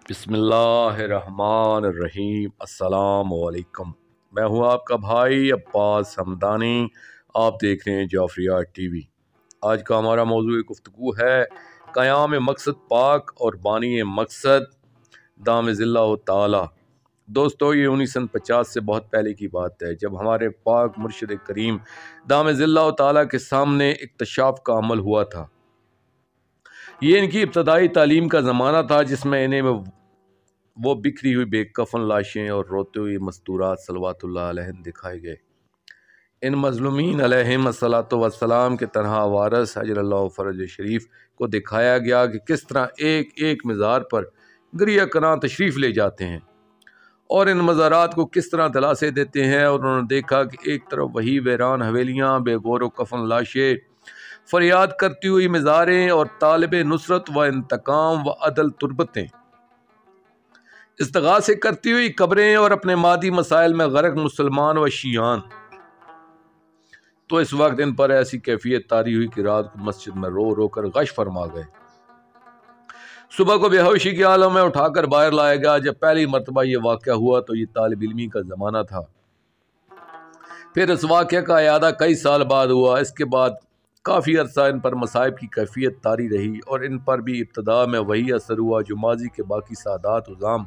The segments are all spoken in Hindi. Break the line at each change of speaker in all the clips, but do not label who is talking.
बिस्मिल्लाहिर्रहमानिर्रहीम। अस्सलाम वालेकुम। मैं हूं आपका भाई अब्बास हमदानी। आप देख रहे हैं जाफरिया टीवी। आज का हमारा मौजूद गुफ्तगू है क़याम मकसद पाक और बानी मकसद दाम ज़िल्ला ताला। दोस्तों, ये 1950 से बहुत पहले की बात है, जब हमारे पाक मुर्शिद करीम दाम ज़िल्ला ताला के सामने इक्तशाफ का अमल हुआ था। ये इनकी इब्तदाई तालीम का ज़माना था, जिसमें इन्हें वो बिखरी हुई बेकफन लाशें और रोते हुए मस्तूरात सलवातुल्लाह अलैहिम दिखाए गए। इन मज़लूमीन अलैहिस्सलातु वस्सलाम के तनहा वारस अजलल्लाहु फ़रज शरीफ को दिखाया गया कि किस तरह एक एक मज़ार पर गिरिया कना तशरीफ़ ले जाते हैं और इन मज़ारात को किस तरह दिलासे देते हैं। और उन्होंने देखा कि एक तरफ वही वीरान हवेलियाँ, बेगौर व कफन लाशें, फरियाद करती हुई मज़ारें और तालिब नुसरत व इंतकाम व अदल तुरबतें, इस्तिगासे करती हुई कब्रें और अपने मादी मसाइल में गर्क मुसलमान व शियान। तो इस वक्त इन पर ऐसी कैफियत तारी हुई कि रात को मस्जिद में रो रो कर गश फरमा गए। सुबह को बेहोशी के आलम में उठाकर बाहर लाया गया। जब पहली मरतबा ये वाक़या हुआ तो ये तालिब इल्मी का ज़माना था। फिर इस वाक़े का यादा कई साल बाद हुआ। इसके बाद काफ़ी अरसा इन पर मसाइब की कैफियत तारी रही और इन पर भी इब्तदा में वही असर हुआ जो माजी के बाकी सादात उज़ाम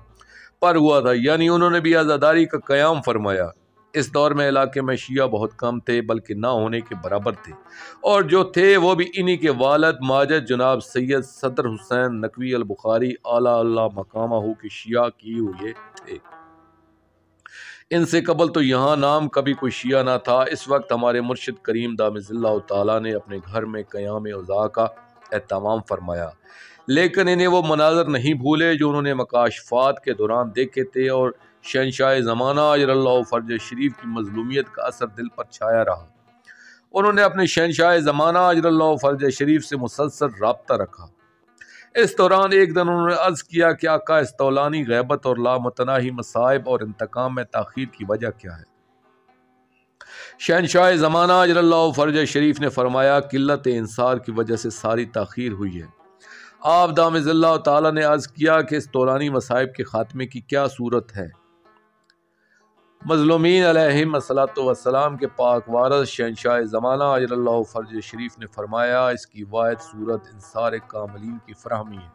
पर हुआ था, यानी उन्होंने भी आज़ादारी का क़याम फरमाया। इस दौर में इलाके में शिया बहुत कम थे, बल्कि ना होने के बराबर थे, और जो थे वो भी इन्हीं के वालिद माजिद जनाब सैयद सदर हुसैन नकवी अल बुखारी आला अल्लाह मकामहू के शिया किए हुए थे। इनसे कबल तो यहाँ नाम कभी कोई शिया ना था। इस वक्त हमारे मुर्शिद करीम दाम ज़िल्ला ताला ने अपने घर में क़याम उज़ा का एहतमाम फरमाया, लेकिन इन्हें वो मनाज़र नहीं भूले जो उन्होंने मकाशफात के दौरान देखे थे, और शहंशाह ज़माना अजलल्लाहु फ़रज शरीफ की मज़लूमियत का असर दिल पर छाया रहा। उन्होंने अपने शहंशाह ज़माना अजलल्लाहु फ़रज शरीफ से मुसलसल राब्ता रखा। इस दौरान एक दिन उन्होंने अर्ज़ किया कि आका इस्तौलानी गैबत और लामतनाही मसाइब और इंतकाम में ताख़ीर की वजह क्या है। शहंशाह ज़माना अजलल्लाहु फ़रज शरीफ ने फरमाया, किल्लत इंसार की वजह से सारी ताख़ीर हुई है। आप दाम ज़िल्ला ताला ने अर्ज़ किया कि इस तौलानी मसाइब के ख़ात्मे की क्या सूरत है। मज़लूमीन अलैहिस्सलातु वस्सलाम के पाक वारस शहंशाह ज़माना अजलल्लाहु फ़रज शरीफ ने फरमाया, इसकी वाहिद सूरत इंसार कामिलीन की फ़राहमी है।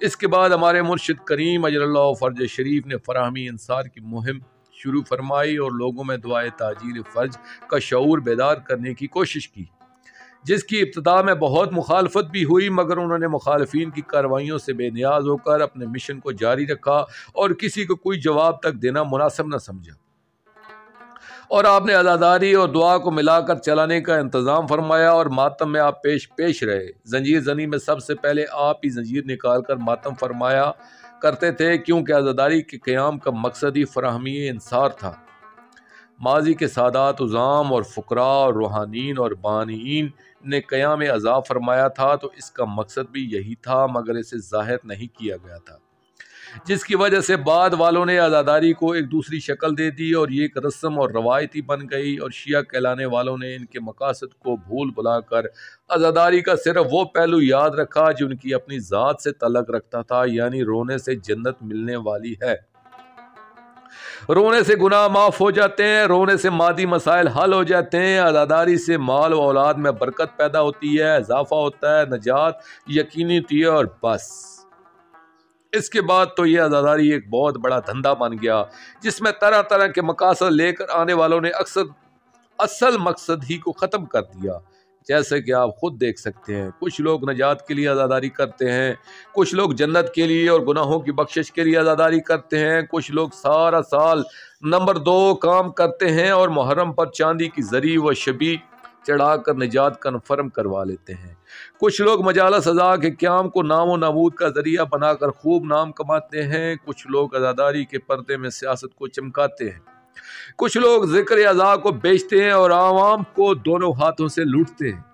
इसके बाद हमारे मुर्शिद करीम अजलल्लाहु फ़रज शरीफ ने फ़राहमी इंसार की मुहिम शुरू फरमाई और लोगों में दुआए ताजील फ़र्ज का शऊर बेदार करने की कोशिश की, जिसकी इब्तिदा में बहुत मुखालफत भी हुई, मगर उन्होंने मुखालफिन की कार्रवाइयों से बेनियाज होकर अपने मिशन को जारी रखा और किसी को कोई जवाब तक देना मुनासिब न समझा, और आपने अज़ादारी और दुआ को मिलाकर चलाने का इंतज़ाम फरमाया और मातम में आप पेश रहे। जंजीर जनी में सबसे पहले आप ही जंजीर निकाल कर मातम फरमाया करते थे, क्योंकि अज़ादारी के क़याम का मकसद ही फ़राहमी इंसार था। माजी के सादात उज़ाम और फ़ुकरा और रूहानीन और बानीन ने क़याम अज़ा फरमाया था, तो इसका मकसद भी यही था, मगर इसे ज़ाहिर नहीं किया गया था, जिसकी वजह से बाद वालों ने आज़ादारी को एक दूसरी शक्ल दे दी और ये एक रस्म और रवायती बन गई, और शिया कहलाने वालों ने इनके मकासद को भूल भुलाकर आज़ादारी का सिर्फ वो पहलू याद रखा जो उनकी अपनी ज़ात से तल्लुक़ रखता था, यानी रोने से जन्नत मिलने वाली है, रोने से गुनाह माफ़ हो जाते हैं, रोने से मादी मसाइल हल हो जाते हैं, आज़ादारी से माल व औलाद में बरकत पैदा होती है, इजाफा होता है, नजात यकीनी होती है, और बस इसके बाद तो ये आज़ादारी एक बहुत बड़ा धंधा बन गया, जिसमें तरह तरह के मकासद लेकर आने वालों ने अक्सर असल मकसद ही को ख़त्म कर दिया। जैसे कि आप खुद देख सकते हैं, कुछ लोग नजात के लिए आज़ादारी करते हैं, कुछ लोग जन्नत के लिए और गुनाहों की बख्शिश के लिए आज़ादारी करते हैं, कुछ लोग सारा साल नंबर 2 काम करते हैं और मुहर्रम पर चांदी की जरी व शबी चढ़ाकर निजात कन्फर्म करवा लेते हैं, कुछ लोग मजालस अज़ा के क़याम को नाम व नबूद का ज़रिया बनाकर खूब नाम कमाते हैं, कुछ लोग आज़ादारी के पर्दे में सियासत को चमकाते हैं, कुछ लोग ज़िक्र अज़ा को बेचते हैं और आवाम को दोनों हाथों से लूटते हैं,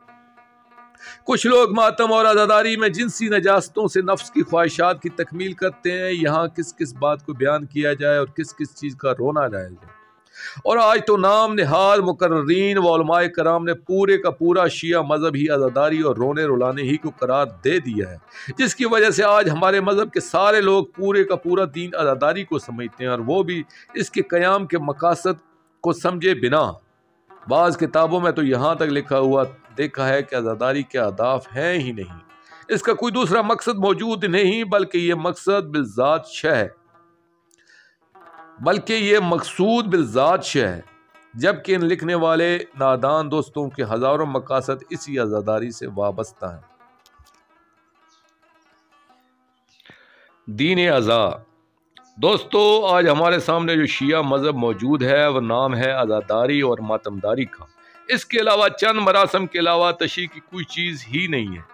कुछ लोग मातम और आज़ादारी में जिनसी नजास्तों से नफ्स की ख्वाहिशात की तकमील करते हैं। यहाँ किस किस बात को बयान किया जाए और किस किस चीज़ का रोना जायज़ है। और आज तो नाम निहाल मुकर्रीन व उलमाए कराम ने पूरे का पूरा शिया मज़हब ही आज़ादारी और रोने रुलाने ही को करार दे दिया है, जिसकी वजह से आज हमारे मज़हब के सारे लोग पूरे का पूरा दीन आज़ादारी को समझते हैं, और वो भी इसके क़याम के मकासद को समझे बिना। बाज़ किताबों में तो यहाँ तक लिखा हुआ देखा है कि आज़ादारी के अहदाफ हैं ही नहीं, इसका कोई दूसरा मकसद मौजूद नहीं, बल्कि ये मकसद बिलज़ात शह है, बल्कि ये मकसूद बिलज़ात शह है। जबकि इन लिखने वाले नादान दोस्तों के हज़ारों मकासद इसी आज़ादारी से वाबस्ता हैं। दीन अज़ा दोस्तों, आज हमारे सामने जो शिया मज़हब मौजूद है वह नाम है आज़ादारी और मातमदारी का। इसके अलावा चंद मरासम के अलावा तशरीह की कोई चीज़ ही नहीं है।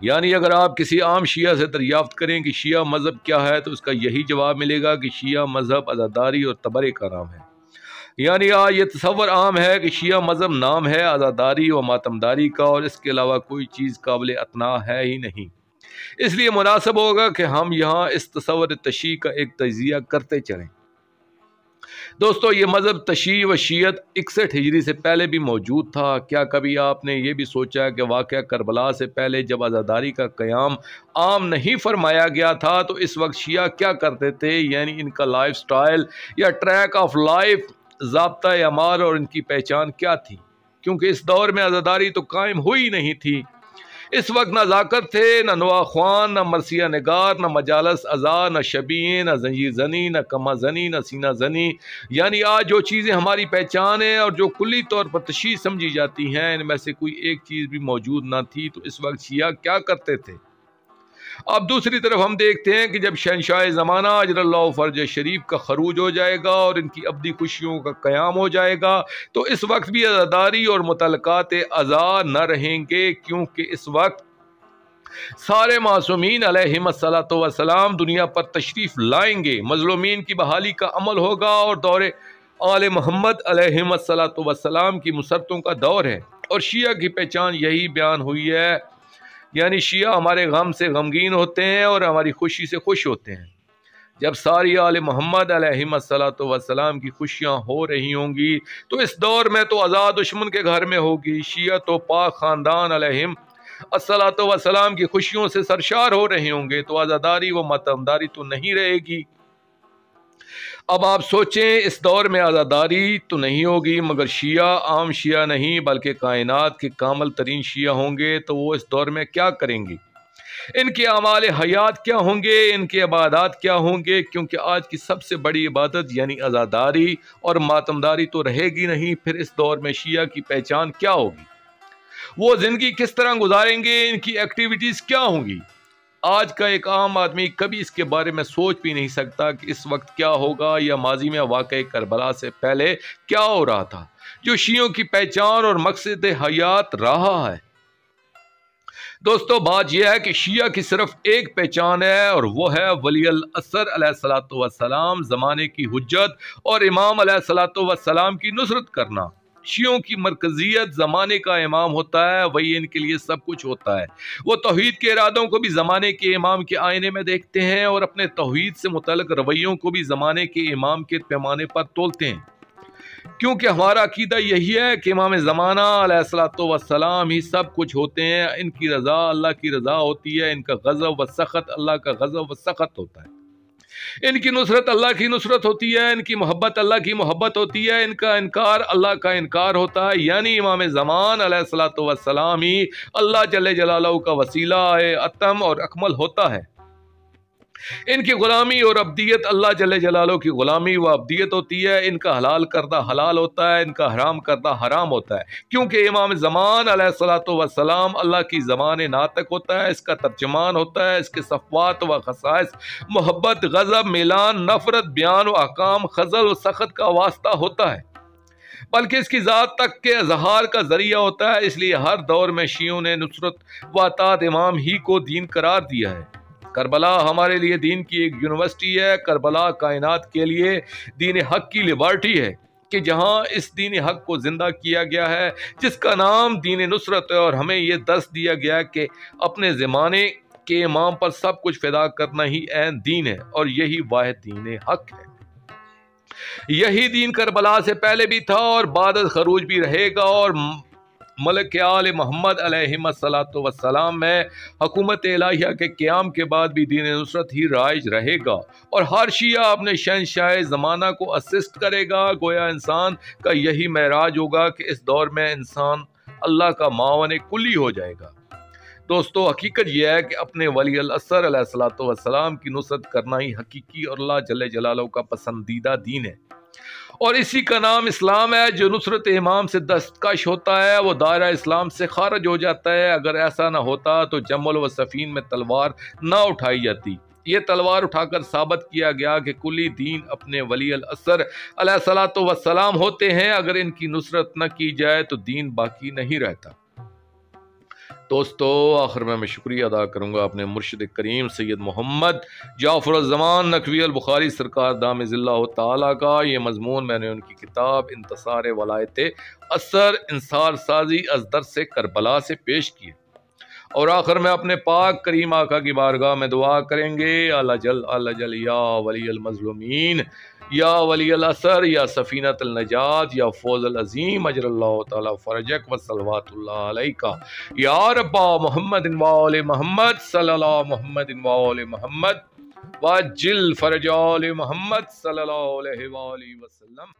यानी अगर आप किसी आम शिया से दरियाफ्त करें कि शिया मज़हब क्या है, तो उसका यही जवाब मिलेगा कि शिया मज़हब आज़ादारी और तबरे का नाम है। यानी आज ये तसव्वुर आम है कि शिया मज़हब नाम है आज़ादारी व मातमदारी का, और इसके अलावा कोई चीज़ काबिल अतना है ही नहीं। इसलिए मुनासिब होगा कि हम यहाँ इस तसव्वुर तशरीह का एक तजिया करते चलें। दोस्तों, ये मज़हब तशरीह व शियत 61 हिजरी से पहले भी मौजूद था। क्या कभी आपने ये भी सोचा कि वाक़या करबला से पहले जब आज़ादारी का क़याम आम नहीं फरमाया गया था तो इस वक्त शिया क्या करते थे, यानी इनका लाइफ स्टाइल या ट्रैक ऑफ लाइफ, ज़ाब्ता अमाल और इनकी पहचान क्या थी? क्योंकि इस दौर में आज़ादारी तो कायम हुई नहीं थी। इस वक्त न ज़ाकर थे, न नुआ ख्वान, न मरसिया निगार, न मजालस अज़ा, न शबीए, न जंजीर जनी, न कमा जनी, न सीना जनी। यानी आज जो चीज़ें हमारी पहचान है और जो कुल्ली तौर पर तशरीह समझी जाती हैं, इनमें से कोई एक चीज़ भी मौजूद ना थी। तो इस वक्त शिया क्या करते थे? अब दूसरी तरफ हम देखते हैं कि जब शहंशाह ज़माना अजरल्लाहु फर्ज शरीफ का खरूज हो जाएगा और इनकी अब्दी खुशियों का क़याम हो जाएगा, तो इस वक्त भी आज़ादारी और मुतलकात अज़ा न रहेंगे, क्योंकि इस वक्त सारे मासूमीन अलैहिमुस्सलातु वस्सलाम दुनिया पर तशरीफ़ लाएंगे, मज़लूमीन की बहाली का अमल होगा और दौरे आले मोहम्मद अलैहिमुस्सलातु वस्सलाम की मुसरतों का दौर है। और शिया की पहचान यही बयान हुई है, यानी शिया हमारे गम से गमगीन होते हैं और हमारी खुशी से खुश होते हैं। जब सारी आले मोहम्मद अलैहिमुस्सलातु वस्सलाम की खुशियाँ हो रही होंगी, तो इस दौर में तो आज़ाद दुश्मन के घर में होगी। शिया तो पाक ख़ानदान अलैहिमुस्सलातु वस्सलाम की खुशियों से सरशार हो रहे होंगे, तो आज़ादारी व मातमदारी तो नहीं रहेगी। अब आप सोचें, इस दौर में आज़ादारी तो नहीं होगी, मगर शिया आम शिया नहीं बल्कि कायनात के कामल तरीन शिया होंगे। तो वो इस दौर में क्या करेंगे? इनके अमाल हयात क्या होंगे? इनके इबादत क्या होंगे? क्योंकि आज की सबसे बड़ी इबादत यानी आज़ादारी और मातमदारी तो रहेगी नहीं। फिर इस दौर में शिया की पहचान क्या होगी? वो ज़िंदगी किस तरह गुजारेंगे? इनकी एक्टिविटीज़ क्या होंगी? आज का एक आम आदमी कभी इसके बारे में सोच भी नहीं सकता कि इस वक्त क्या होगा या माजी में वाक़या करबला से पहले क्या हो रहा था, जो शियों की पहचान और मकसद हयात रहा है। दोस्तों, बात यह है कि शिया की सिर्फ एक पहचान है और वो है वली अल असर अलैहिस्सलातु वस्सलाम, ज़माने की हुज्जत और इमाम अलैहिस्सलातु वस्सलाम की नुसरत करना। शियों की मरकजियत ज़माने का इमाम होता है, वही इनके लिए सब कुछ होता है। वो तौहीद के इरादों को भी ज़माने के इमाम के आईने में देखते हैं और अपने तौहीद से मुतल्लिक़ रवैयों को भी ज़माने के इमाम के पैमाने पर तोलते हैं, क्योंकि हमारा अकीदा यही है कि इमाम ज़माना अलैहिस्सलातु वस्सलाम ही सब कुछ होते हैं। इनकी रज़ा अल्लाह की रज़ा होती है, इनका गज़ब व सख़त अल्लाह का गज़ब व सख़त होता है, इनकी नुसरत अल्लाह की नुसरत होती है, इनकी मोहब्बत अल्लाह की मोहब्बत होती है, इनका इनकार अल्लाह का इनकार होता है। यानी इमाम ज़मान अलैहिस्सलातु वस्सलाम ही अल्लाह जल्ले जलालहू का वसीला अतम और अकमल होता है। इनकी गुलामी और अब्दियत अल्लाह जल्ले जलालहू की गुलामी व अब्दियत होती है। इनका हलाल करदा हलाल होता है, इनका हराम करदा हराम होता है, क्योंकि इमाम ज़मान अलैहिस्सलातु वस्सलाम अल्लाह की ज़बान नातक होता है, इसका तर्जमान होता है। इसके सफ़वात व खसाइस मोहब्बत, गज़ब, मिलान, नफ़रत, बयान व अहकाम, खज़ल व सख़त का वास्ता होता है, बल्कि इसकी ज़ात तक के इज़हार का ज़रिया होता है। इसलिए हर दौर में शियों ने नुसरत व अतात इमाम ही को दीन करार दिया है। करबला हमारे लिए दीन की एक यूनिवर्सिटी है। करबला कायनात के लिए दीन हक की लिबर्टी है कि जहाँ इस दीन हक को ज़िंदा किया गया है, जिसका नाम दीन नुसरत है। और हमें ये दर्स दिया गया कि अपने ज़माने के इमाम पर सब कुछ फ़िदा करना ही ऐन दीन है और यही वाहिद दीन हक है। यही दीन करबला से पहले भी था और बाद खरूज भी रहेगा। और मलक आल मोहम्मद अलैहिस्सलातु वस्सलाम में हुकूमत इलाहिया के क़याम के बाद भी दीन नुसरत ही राइज रहेगा और हर शिया अपने शहंशाह ज़माना को असिस्ट करेगा। गोया इंसान का यही महराज होगा कि इस दौर में इंसान अल्लाह का मावन कुली हो जाएगा। दोस्तों, हकीकत यह है कि अपने वली अल असर अलैहिस्सलातु वस्सलाम की नुसरत करना ही हकीकी और अल्लाह जल्ले जलालहू का पसंदीदा दीन है और इसी का नाम इस्लाम है। जो नुसरत इमाम से दस्तकश होता है वो दायरा इस्लाम से खारिज हो जाता है। अगर ऐसा ना होता तो जमल व सफ़ीन में तलवार ना उठाई जाती। ये तलवार उठाकर साबित किया गया कि कुली दीन अपने वली अल असर अलैहिस्सलातु वस्सलाम होते हैं। अगर इनकी नुसरत न की जाए तो दीन बाकी नहीं रहता। दोस्तों, आखिर में मैं शुक्रिया अदा करूँगा अपने मुर्शिद करीम सैयद मोहम्मद जाफ़र ज़मान नकवी अल बुखारी सरकार दामिज़िल्लाहु ताला का। ये मजमून मैंने उनकी किताब इंतसार वलायत असर इंसार साजी अज़दर से करबला से पेश किए। और आखिर में अपने पाक करीम आका की बारगाह में दुआ करेंगे, अल्लाह जल या वली अल मज़लूमीन या वली अल असर या सफ़ीनत अल नजात या फौज़ अल अज़ीम अजरल्लाहु ताला फ़रजक व सल्लवातुल्लाह अलैका या रब्बा मुहम्मदिन व आले मुहम्मद सल्लल्लाहु मुहम्मदिन व आले मुहम्मद वज्जिल फ़रज आले मुहम्मद सल्लल्लाहु अलैहि व आलिहि वसल्लम।